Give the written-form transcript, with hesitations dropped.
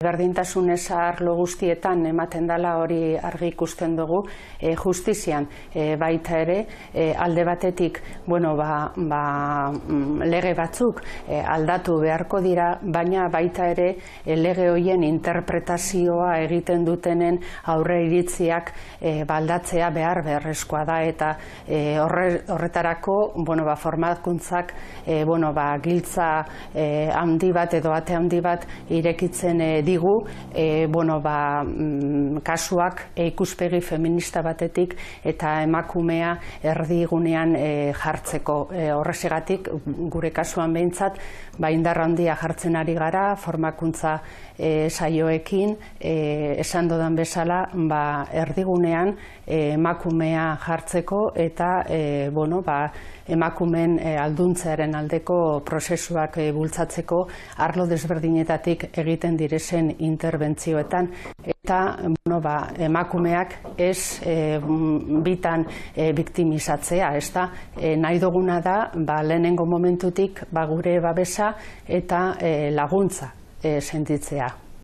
Berdintasun eza arlo guztietan ematen dela hori argi ikusten dugu, justizian baita ere, alde batetik lege batzuk aldatu beharko dira, baina baita ere lege horien interpretazioa egiten dutenen aurre iritziak aldatzea beharrezkoa da, eta horretarako formakuntzak giltza handi bat edo ate handi bat irekitzen digu, kasuak ikuspegi feminista batetik eta emakumea erdigunean jartzeko. Horrexegatik, gure kasuan behintzat, indar handia jartzen ari gara, formakuntza saioekin, esan dudan bezala, erdigunean emakumea jartzeko eta emakumeen alduntzearen aldeko prozesuak bultzatzeko arlo desberdinetatik egiten direzen interbentzioetan, eta emakumeak ez bitan biktimizatzea, nahi duguna da lehenengo momentutik gure babesa eta laguntza sentitzea.